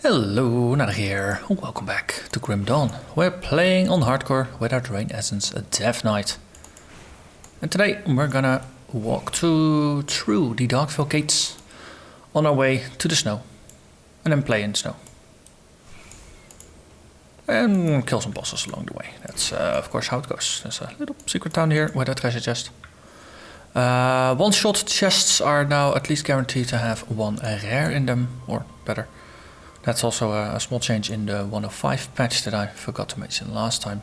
Hello, Narnach here. Welcome back to Grim Dawn. We're playing on hardcore with our Drain Essence Death Knight. And today we're gonna walk through the Darkvale gates on our way to the snow. And then play in snow. And kill some bosses along the way. That's of course how it goes. There's a little secret town here with a treasure chest. One-shot chests are now at least guaranteed to have one rare in them, or better. That's also a small change in the 105 patch that I forgot to mention last time.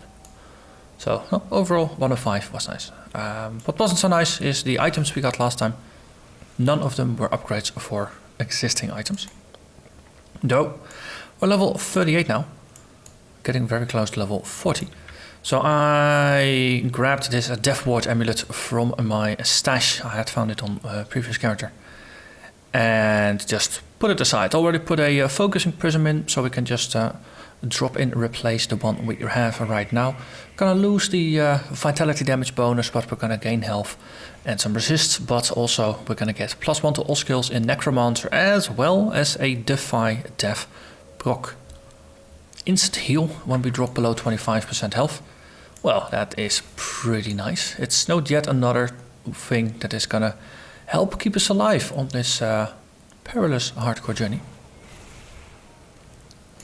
So overall 105 was nice. What wasn't so nice is the items we got last time. None of them were upgrades for existing items. Though we're level 38 now, getting very close to level 40. So I grabbed this Death Ward amulet from my stash. I had found it on a previous character. And just put it aside. Already put a focusing prism in, so we can just drop in, replace the one we have right now. Gonna lose the vitality damage bonus, but we're gonna gain health and some resist. But also we're gonna get +1 to all skills in Necromancer, as well as a Defy Death proc. Instant heal when we drop below 25% health. Well, that is pretty nice. It's not yet another thing that is gonna help keep us alive on this perilous hardcore journey.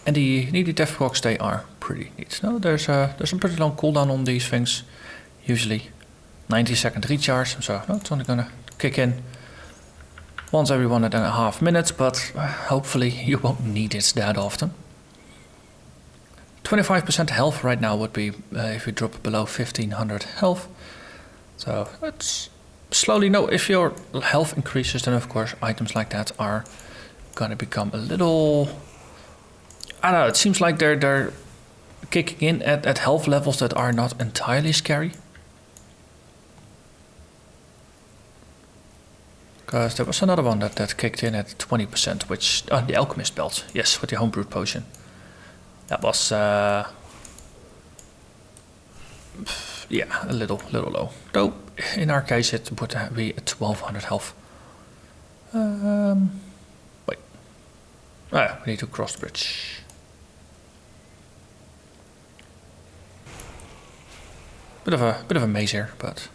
And the needy death procs, they are pretty neat. No, there's a pretty long cooldown on these things. Usually 90-second recharge, so it's only gonna kick in once every 1.5 minutes, but hopefully you won't need it that often. 25% health right now would be if you drop below 1500 health. So it's slowly, no, if your health increases, then of course items like that are gonna become a little, I don't know, it seems like they're kicking in at health levels that are not entirely scary. Because there was another one that kicked in at 20%, which, the Alchemist belt, yes, with the homebrewed potion. That was, yeah, a little low. Though, in our case, it would be at 1200 health. Wait. Ah, we need to cross the bridge. Bit of a maze here, but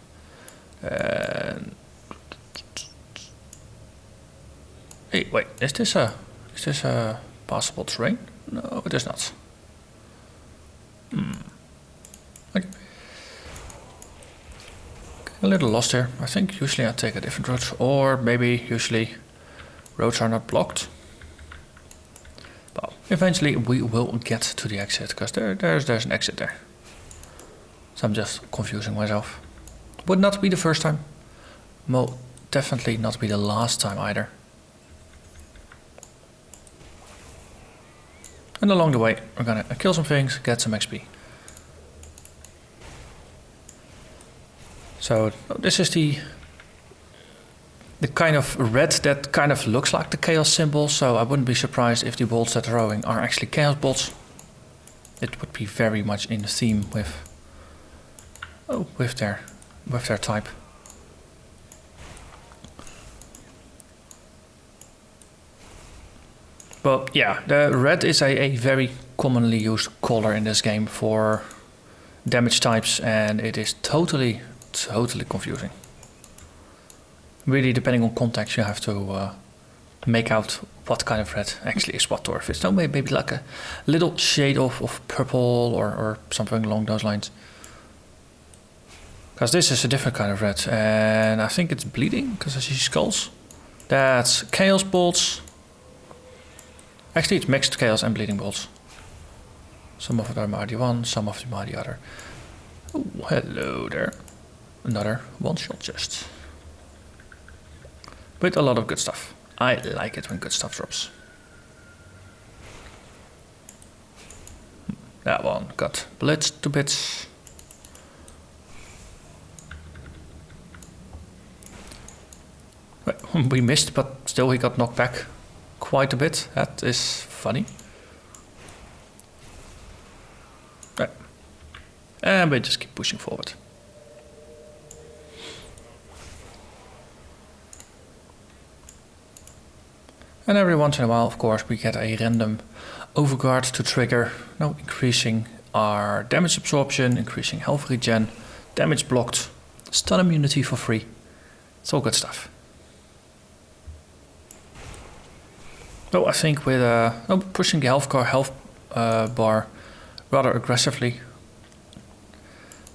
hey, wait, is this a passable terrain? No, it is not. Okay. A little lost here. I think usually I take a different route, or maybe usually roads are not blocked. But eventually we will get to the exit, because there's an exit there. So I'm just confusing myself. Would not be the first time. Will definitely not be the last time either. And along the way we're gonna kill some things, get some XP. So this is the kind of red that kind of looks like the chaos symbol, so I wouldn't be surprised if the bolts that are throwing are actually chaos bolts. It would be very much in theme with their type. But yeah, the red is a very commonly used color in this game for damage types, and it is totally confusing. Really, depending on context, you have to make out what kind of red actually is what, or if it's maybe like a little shade of purple or something along those lines. Because this is a different kind of red, and I think it's bleeding because I see skulls. That's chaos bolts. Actually, it's mixed chaos and bleeding bolts. Some of them are the one, some of them are the other. Oh, hello there. Another one-shot chest. With a lot of good stuff. I like it when good stuff drops. That one got blitzed to bits. We missed, but still he got knocked back quite a bit. That is funny. Right. And we just keep pushing forward. And every once in a while, of course, we get a random overguard to trigger, increasing our damage absorption, increasing health regen, damage blocked, stun immunity for free. It's all good stuff. So I think with pushing the health bar rather aggressively.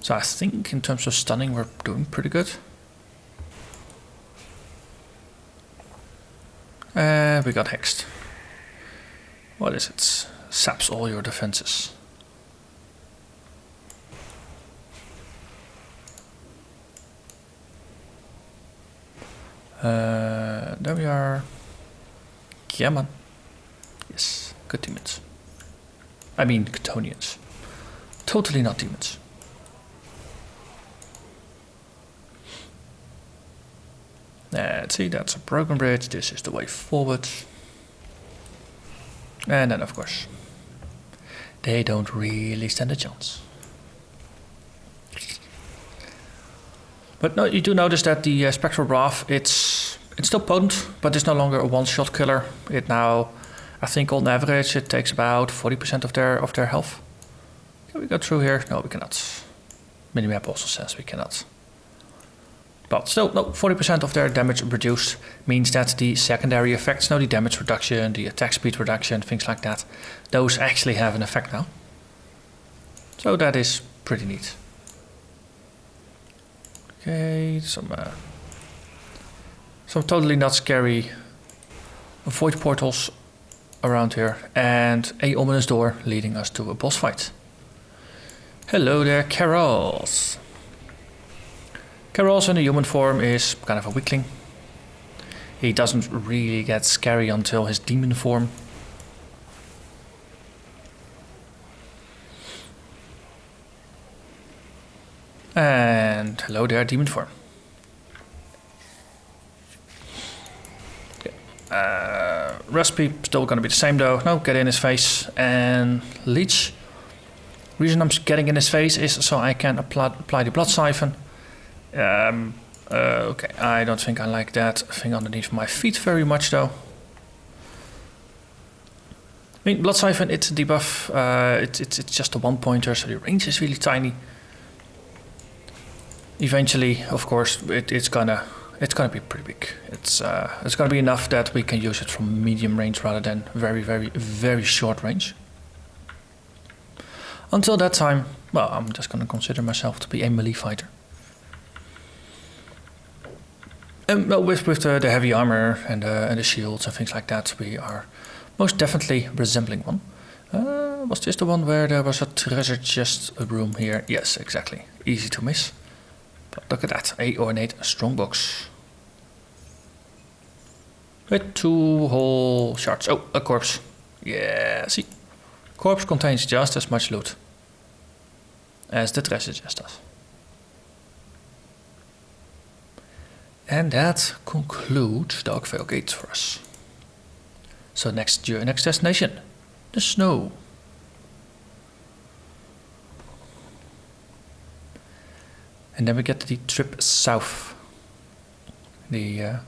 So I think in terms of stunning we're doing pretty good. And we got hexed. What is it? Saps all your defenses. There we are. Yeah, man. Yes, good demons. I mean, Chthonians. Totally not demons. Let's see, that's a broken bridge. This is the way forward. And then, of course, they don't really stand a chance. But no, you do notice that the Spectral Wrath, it's still potent, but it's no longer a one-shot killer. It now, I think on average, it takes about 40% of their health. Can we go through here? No, we cannot. Minimap also says we cannot. But still, no, 40% of their damage reduced means that the secondary effects, the damage reduction, the attack speed reduction, things like that, those actually have an effect now. So that is pretty neat. Okay, some totally not scary void portals around here, and a ominous door leading us to a boss fight. Hello there, Carols. Carols in the human form is kind of a weakling. He doesn't really get scary until his demon form. And hello there, demon form. Recipe still gonna be the same though. No, get in his face and leech. Reason I'm getting in his face is so I can apply the blood siphon. Okay, I don't think I like that thing underneath my feet very much though. I mean, blood siphon, it's a debuff. It's just a one pointer, so the range is really tiny. Eventually, of course, it's gonna be pretty big. It's gonna be enough that we can use it from medium range rather than very, very, very short range. Until that time, well, I'm just gonna consider myself to be a melee fighter. Well, with the heavy armor and the shields and things like that, we are most definitely resembling one. Was this the one where there was a treasure chest room here? Yes, exactly. Easy to miss. But look at that, a ornate strongbox. With 2 whole shards. Oh, a corpse. Yeah, see. Corpse contains just as much loot as the treasure chest does. And that concludes the Oakvale Gate for us. So next destination, the snow. And then we get the trip south. The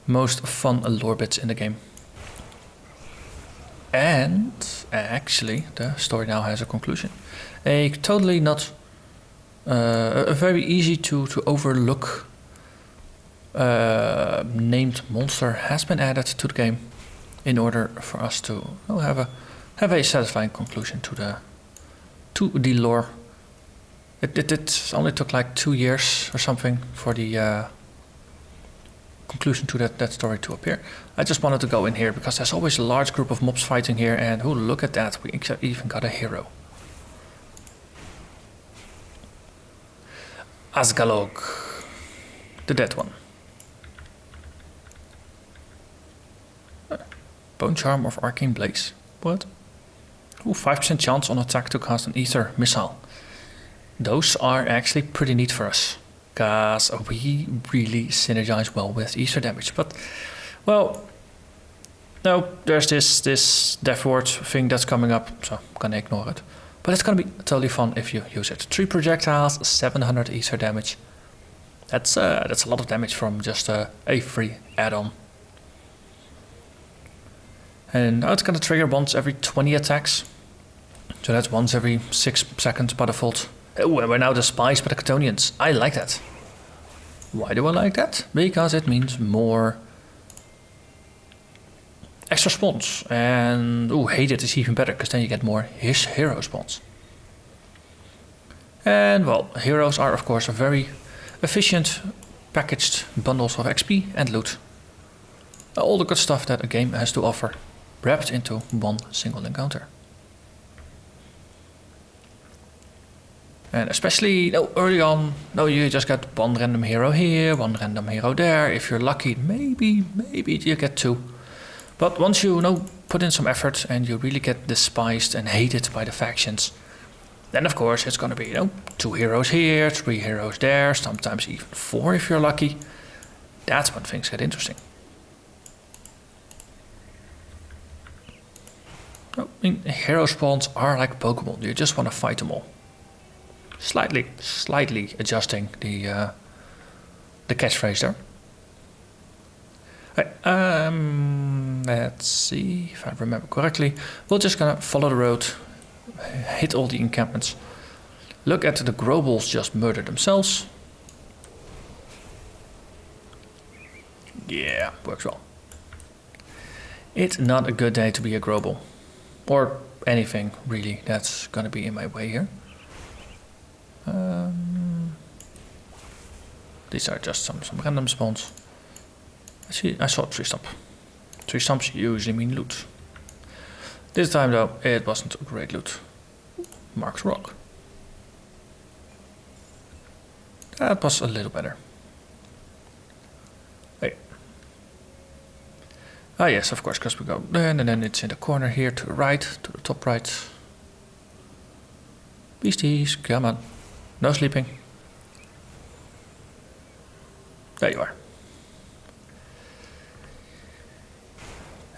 most fun lore bits in the game. And actually, the story now has a conclusion. A totally not... a very easy to overlook named monster has been added to the game in order for us to have a satisfying conclusion to the lore. It only took like 2 years or something for the conclusion to that story to appear. I just wanted to go in here because there's always a large group of mobs fighting here, and oh, look at that, we even got a hero. Asgalog, the dead one. Bone Charm of Arcane Blaze. What? Ooh, 5% chance on attack to cast an Ether Missile. Those are actually pretty neat for us, because we really synergize well with Ether damage. But, well, no, there's this Death Ward thing that's coming up, so I'm gonna ignore it. But it's gonna be totally fun if you use it. 3 projectiles, 700 Ether damage. That's a lot of damage from just a free add-on. And now it's gonna trigger once every 20 attacks. So that's once every 6 seconds by default. Oh, and we're now despised by the Chthonians. I like that. Why do I like that? Because it means more extra spawns. And hated is even better, because then you get more hero spawns. And well, heroes are of course a very efficient packaged bundles of XP and loot. All the good stuff that a game has to offer, wrapped into one single encounter. And especially early on, you just get one random hero here, one random hero there. If you're lucky, maybe you get 2. But once you put in some effort and you really get despised and hated by the factions, then of course it's gonna be 2 heroes here, 3 heroes there, sometimes even 4 if you're lucky. That's when things get interesting. I mean, hero spawns are like Pokemon. You just want to fight them all. Slightly adjusting the catchphrase there. Right, let's see if I remember correctly. We're just gonna follow the road, hit all the encampments, look at the Grobles just murder themselves. Yeah, works well. It's not a good day to be a Grobel. Or anything really that's gonna be in my way here. These are just some random spawns. I saw 3 stump. 3 stumps usually mean loot. This time though, it wasn't a great loot. Marked rock. That was a little better. Hey. Ah yes, of course, because we go then and then it's in the corner here to the right, to the top right. Beasties, come on. No sleeping. There you are.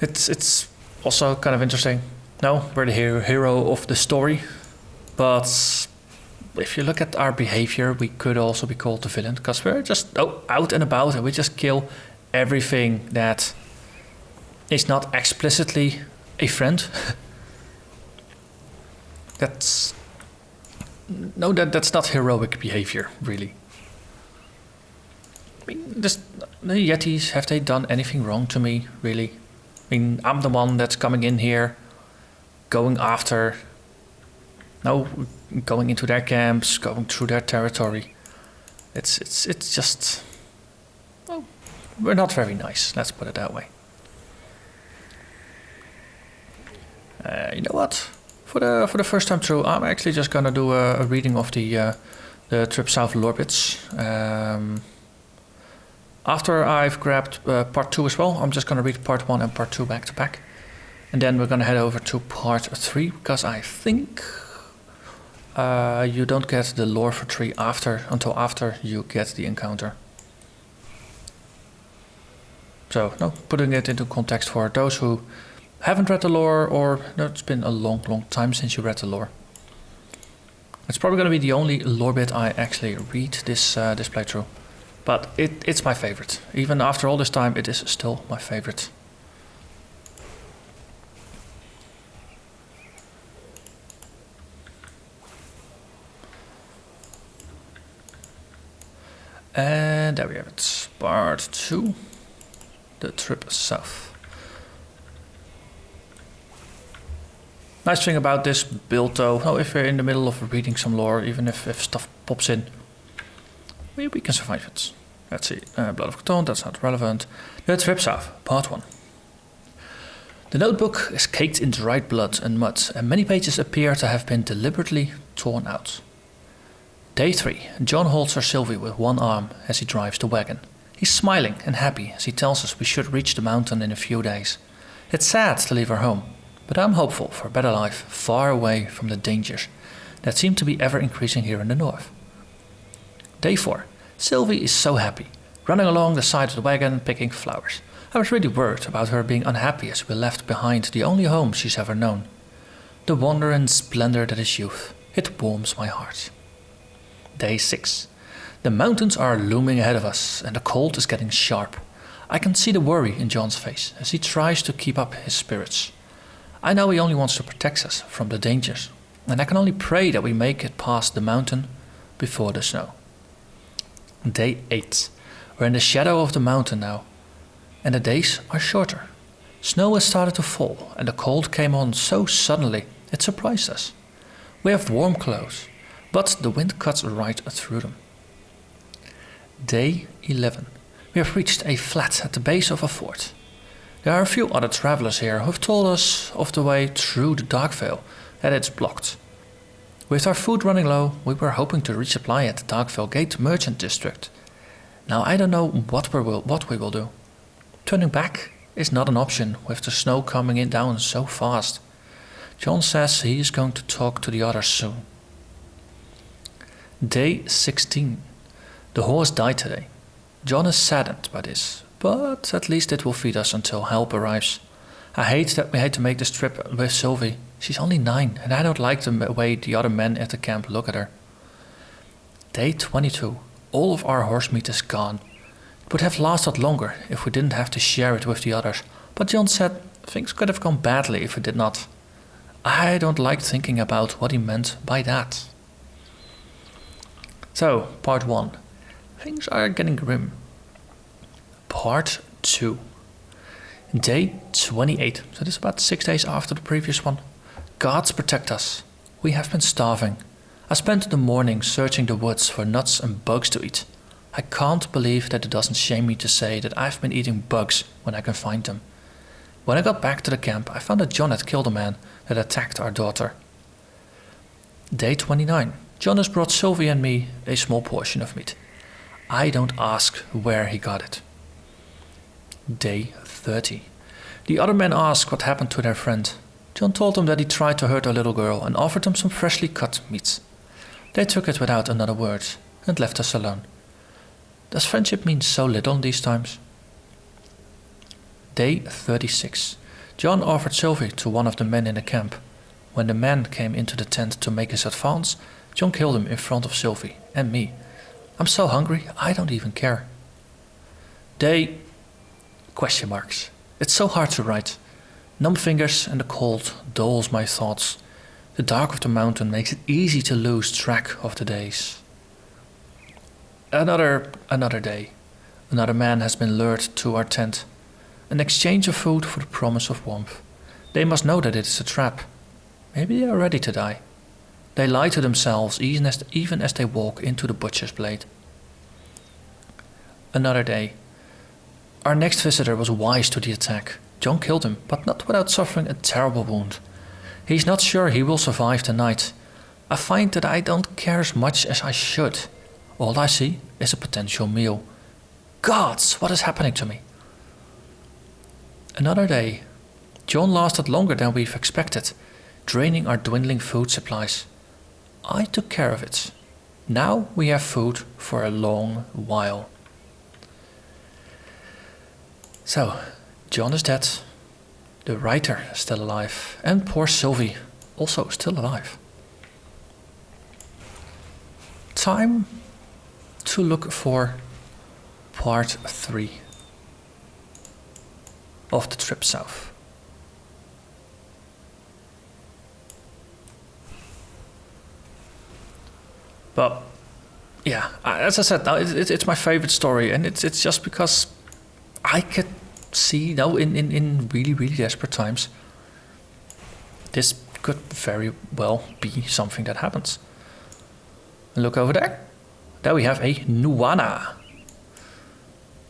It's also kind of interesting. No, we're the hero of the story. But if you look at our behavior, we could also be called the villain. Because we're just out and about and we just kill everything that is not explicitly a friend. That's not heroic behavior, really. I mean, just the Yetis, have they done anything wrong to me, really? I mean, I'm the one that's coming in here, going into their camps, going through their territory. It's just, well, we're not very nice. Let's put it that way. You know what? For the first time through, I'm actually just gonna do a reading of the Trip South lore bits. After I've grabbed part 2 as well, I'm just gonna read part 1 and part 2 back to back, and then we're gonna head over to part 3 because I think you don't get the lore for 3 until after you get the encounter. So, putting it into context for those who haven't read the lore, or it's been a long time since you read the lore. It's probably going to be the only lore bit I actually read this playthrough. But it's my favorite. Even after all this time, it is still my favorite. And there we have it. Part 2. The Trip South. Nice thing about this build though, if we're in the middle of reading some lore, even if stuff pops in, we can survive it. Let's see, Blood of Cthon, that's not relevant. The Trip South, part 1. The notebook is caked in dried blood and mud, and many pages appear to have been deliberately torn out. Day 3, John holds Sir Sylvie with one arm as he drives the wagon. He's smiling and happy as he tells us we should reach the mountain in a few days. It's sad to leave our home, but I'm hopeful for a better life far away from the dangers that seem to be ever increasing here in the north. Day 4. Sylvie is so happy, running along the side of the wagon picking flowers. I was really worried about her being unhappy as we left behind the only home she's ever known. The wonder and splendor that is youth. It warms my heart. Day 6. The mountains are looming ahead of us and the cold is getting sharp. I can see the worry in John's face as he tries to keep up his spirits. I know he only wants to protect us from the dangers, and I can only pray that we make it past the mountain before the snow. Day 8. We're in the shadow of the mountain now, and the days are shorter. Snow has started to fall, and the cold came on so suddenly it surprised us. We have warm clothes, but the wind cuts right through them. Day 11. We have reached a flat at the base of a fort. There are a few other travelers here who have told us of the way through the Dark Vale, that it's blocked. With our food running low, we were hoping to resupply at the Dark Vale Gate Merchant District. Now I don't know what we will do. Turning back is not an option with the snow coming in down so fast. John says he is going to talk to the others soon. Day 16. The horse died today. John is saddened by this, but at least it will feed us until help arrives. I hate that we had to make this trip with Sylvie. She's only 9 and I don't like the way the other men at the camp look at her. Day 22. All of our horse meat is gone. It would have lasted longer if we didn't have to share it with the others, but John said things could have gone badly if we did not. I don't like thinking about what he meant by that. So, part 1. Things are getting grim. Part 2. Day 28. So this is about 6 days after the previous one. Gods protect us. We have been starving. I spent the morning searching the woods for nuts and bugs to eat. I can't believe that it doesn't shame me to say that I've been eating bugs when I can find them. When I got back to the camp, I found that John had killed a man that attacked our daughter. Day 29. John has brought Sylvie and me a small portion of meat. I don't ask where he got it. Day 30. The other men asked what happened to their friend. John told them that he tried to hurt a little girl and offered them some freshly cut meat. They took it without another word and left us alone. Does friendship mean so little in these times? Day 36. John offered Sylvie to one of the men in the camp. When the man came into the tent to make his advance, John killed him in front of Sylvie and me. I'm so hungry, I don't even care. Day... question marks. It's so hard to write. Numb fingers and the cold dulls my thoughts. The dark of the mountain makes it easy to lose track of the days. Another day. Another man has been lured to our tent. An exchange of food for the promise of warmth. They must know that it is a trap. Maybe they are ready to die. They lie to themselves even as they walk into the butcher's blade. Another day. Our next visitor was wise to the attack. John killed him, but not without suffering a terrible wound. He's not sure he will survive the night. I find that I don't care as much as I should. All I see is a potential meal. Gods, what is happening to me? Another day. John lasted longer than we've expected, draining our dwindling food supplies. I took care of it. Now we have food for a long while. So, John is dead. The writer is still alive. And poor Sylvie, also still alive. Time to look for part 3 of the trip south. Well, yeah, as I said, now it's my favorite story, and it's just because I could see now in really, really desperate times, this could very well be something that happens. Look over there. There we have a Nuana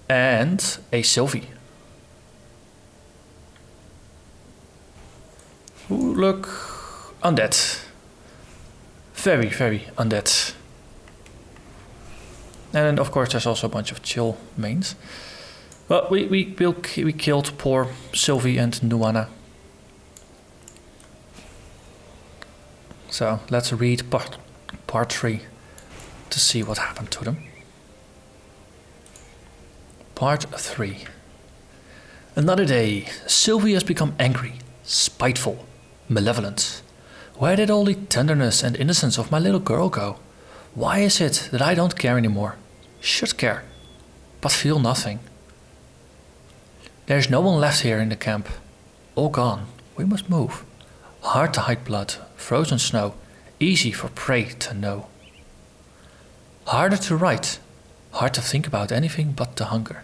and a Sylvie, who look undead. Very, very undead. And of course there's also a bunch of chill mains. Well, we killed poor Sylvie and Nuana. So let's read part 3 to see what happened to them. Part 3. Another day. Sylvie has become angry, spiteful, malevolent. Where did all the tenderness and innocence of my little girl go? Why is it that I don't care anymore? Should care, but feel nothing. There's no one left here in the camp. All gone. We must move. Hard to hide blood, frozen snow, easy for prey to know. Harder to write, hard to think about anything but the hunger.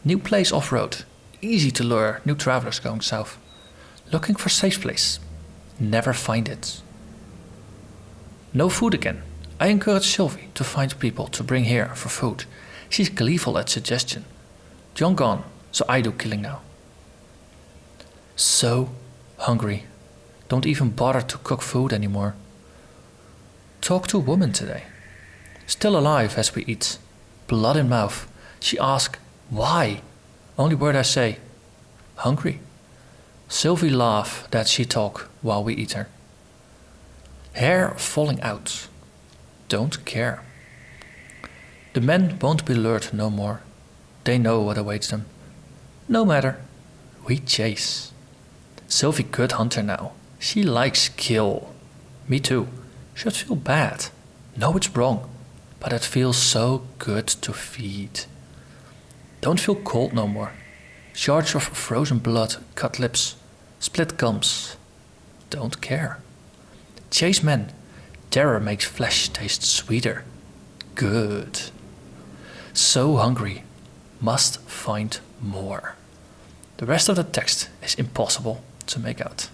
New place off-road, easy to lure new travelers going south. Looking for safe place, never find it. No food again. I encourage Sylvie to find people to bring here for food. She's gleeful at suggestion. John gone, so I do killing now. So hungry. Don't even bother to cook food anymore. Talk to a woman today. Still alive as we eat. Blood in mouth. She asks, why? Only word I say, hungry. Sylvie laugh that she talk while we eat her. Hair falling out. Don't care. The men won't be lured no more. They know what awaits them. No matter. We chase. Sylvie good hunter now. She likes kill. Me too. Should feel bad. Know it's wrong. But it feels so good to feed. Don't feel cold no more. Shards of frozen blood, cut lips, split gums. Don't care. Chase men. Terror makes flesh taste sweeter. Good. So hungry. Must find more. The rest of the text is impossible to make out.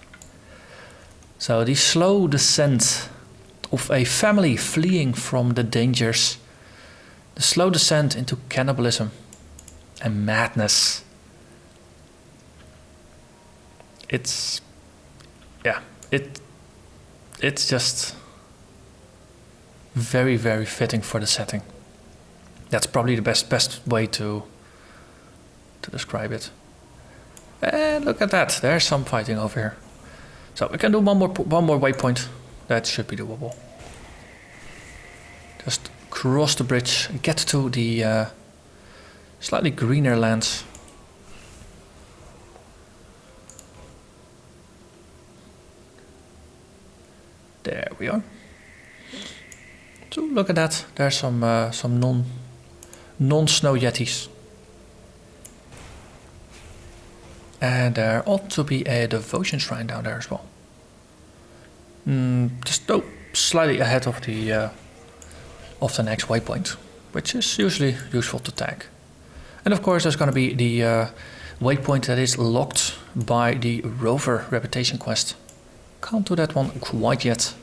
So the slow descent of a family fleeing from the dangers. The slow descent into cannibalism and madness. It's just very, very fitting for the setting. That's probably the best way to describe it. And look at that, there's some fighting over here. So we can do one more waypoint. That should be doable. Just cross the bridge and get to the slightly greener lands. There we are. So look at that. There's some non-snow yetis. And there ought to be a devotion shrine down there as well. Just slightly ahead of the next waypoint, which is usually useful to tag. And of course, there's going to be the waypoint that is locked by the rover reputation quest. Can't do that one quite yet.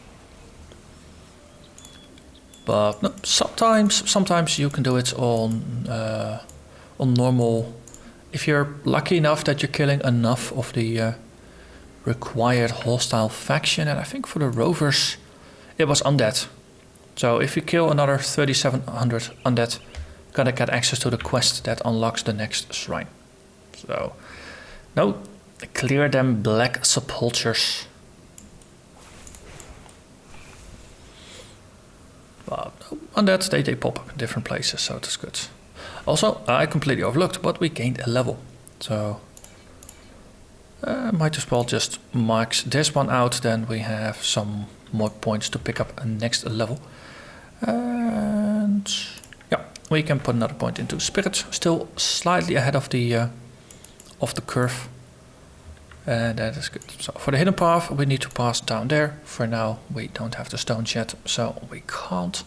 But no, sometimes you can do it on normal. If you're lucky enough that you're killing enough of the required hostile faction, and I think for the rovers it was undead. So if you kill another 3700 undead, you're gonna get access to the quest that unlocks the next shrine. So no, clear them black sepulchres. But undead, they pop up in different places, so that's good. Also, I completely overlooked, but we gained a level. So might as well just max this one out, then we have some more points to pick up a next level. And yeah, we can put another point into spirit, still slightly ahead of the curve. And that is good. So for the hidden path, we need to pass down there. For now, we don't have the stones yet, so we can't.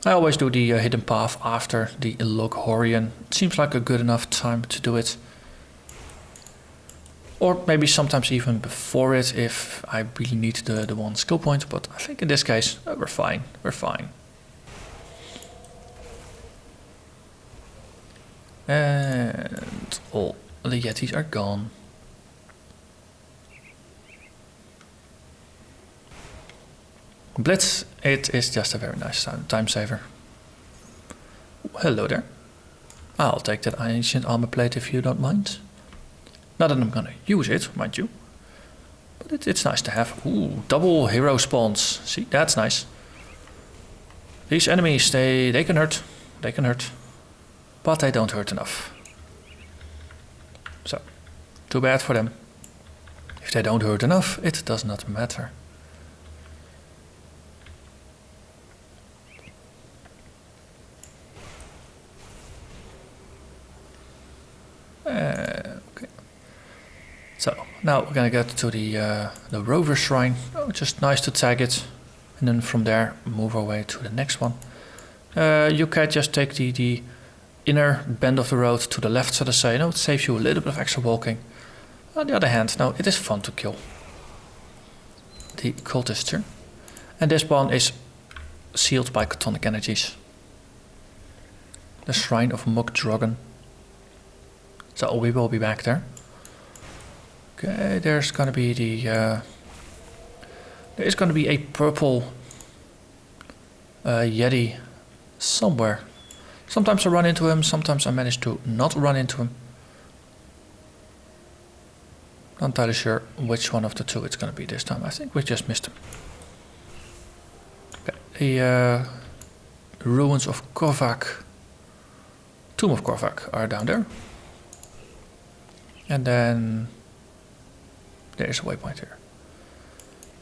I always do the hidden path after the Loghorian. It seems like a good enough time to do it. Or maybe sometimes even before it if I really need the one skill point. But I think in this case, we're fine. We're fine. And all the Yetis are gone. Blitz, it is just a very nice time saver. Hello there. I'll take that ancient armor plate if you don't mind. Not that I'm gonna use it, mind you. But it's nice to have. Ooh, double hero spawns. See, that's nice. These enemies, they can hurt. They can hurt. But they don't hurt enough. So, too bad for them. If they don't hurt enough, it does not matter. Okay. So now we're gonna get to the Rover Shrine. Oh, just nice to tag it, and then from there move our way to the next one. You can just take the inner bend of the road to the left, so to say. It saves you a little bit of extra walking. On the other hand, now it is fun to kill the cultists here. And this one is sealed by chthonic energies. The Shrine of Muk Drogon. So we will be back there. Okay, there's gonna be there is gonna be a purple Yeti somewhere. Sometimes I run into him, sometimes I manage to not run into him. Not entirely sure which one of the two it's gonna be this time. I think we just missed him. Okay, the ruins of Korvac, Tomb of Korvac are down there. And then there is a waypoint here.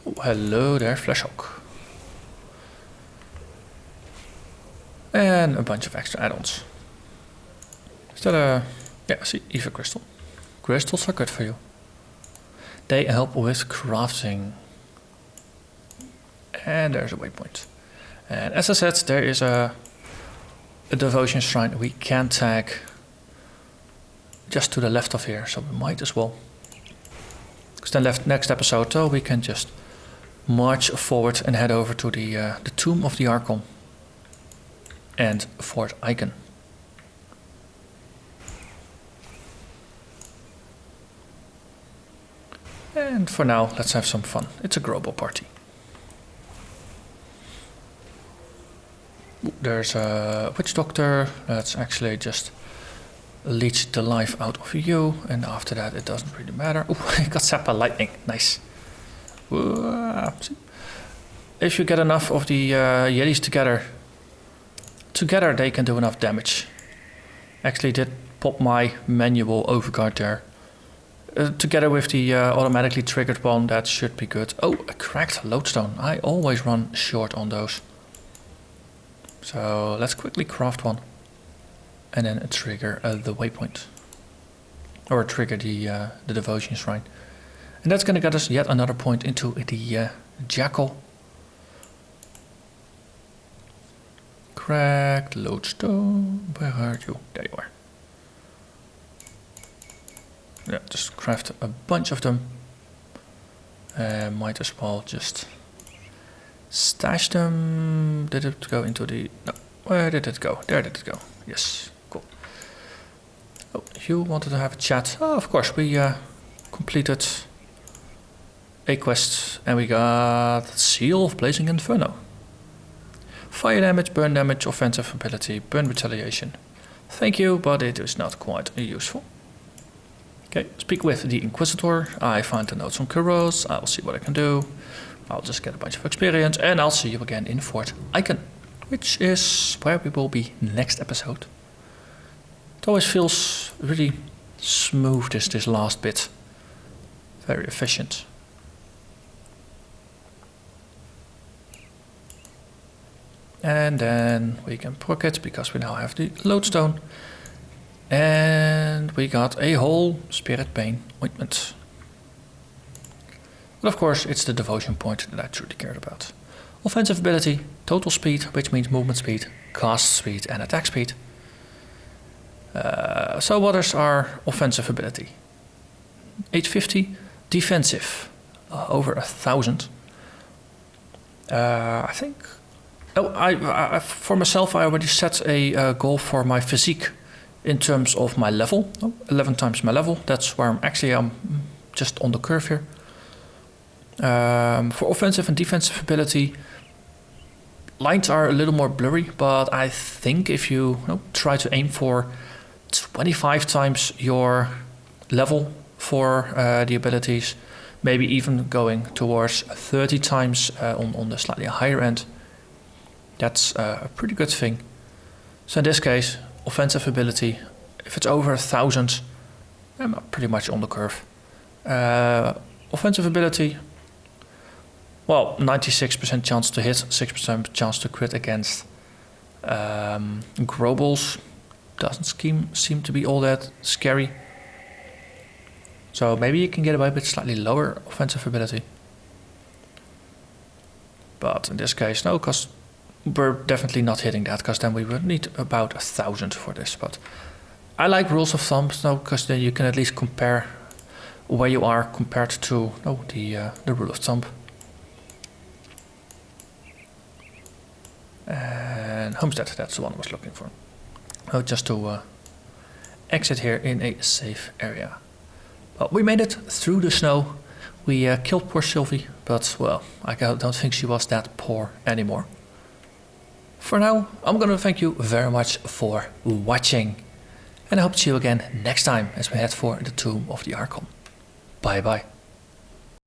Oh, hello there, Fleshhawk. And a bunch of extra add-ons. Is that a... yeah, see, Eva Crystal. Crystals are good for you. They help with crafting. And there's a waypoint. And as I said, there is a devotion shrine we can tag just to the left of here, so we might as well. Because then next episode though, we can just march forward and head over to the Tomb of the Archon and Fort Icon. And for now, let's have some fun. It's a global party. There's a witch doctor. Let's actually just leech the life out of you, and after that it doesn't really matter. Oh, I got zapped by lightning. Nice. If you get enough of the Yetis together they can do enough damage. Actually did pop my manual overguard there. Together with the automatically triggered one, that should be good. Oh, a cracked lodestone. I always run short on those. So let's quickly craft one. And then trigger the waypoint. Or trigger the devotion shrine. And that's gonna get us yet another point into the jackal. Cracked lodestone. Where are you? There you are. Yeah, just craft a bunch of them. Might as well just stash them. Did it go into the... no. Where did it go? There did it go. Yes, cool. Oh, you wanted to have a chat. Oh, of course, we completed a quest and we got Seal of Blazing Inferno. Fire damage, burn damage, offensive ability, burn retaliation. Thank you, but it is not quite useful. Okay, speak with the Inquisitor. I find the notes on Kuros. I'll see what I can do. I'll just get a bunch of experience and I'll see you again in Fort Icon, which is where we will be next episode. It always feels really smooth, this last bit. Very efficient. And then we can proc it because we now have the lodestone. And we got a whole Spirit Bane ointment. But of course, it's the devotion point that I truly cared about. Offensive ability, total speed, which means movement speed, cast speed, and attack speed. So what is our offensive ability? 850, defensive, over 1,000. I think. Oh, I for myself, I already set a goal for my physique in terms of my level. 11 times my level. That's where I'm just on the curve here. For offensive and defensive ability, lines are a little more blurry, but I think if you try to aim for 25 times your level for the abilities, maybe even going towards 30 times on the slightly higher end, that's a pretty good thing. So in this case, offensive ability, if it's over 1,000, I'm pretty much on the curve. Offensive ability, well, 96% chance to hit, 6% chance to crit against Grobles. Doesn't seem to be all that scary. So maybe you can get away with slightly lower offensive ability. But in this case, no, because we're definitely not hitting that, because then we would need about 1,000 for this. But I like rules of thumb, no, because then you can at least compare where you are compared to the rule of thumb. And homestead, that's the one I was looking for. Oh, just to exit here in a safe area. Well, we made it through the snow. We killed poor Sylvie, but well, I don't think she was that poor anymore. For now, I'm gonna thank you very much for watching. And I hope to see you again next time as we head for the Tomb of the Archon. Bye bye.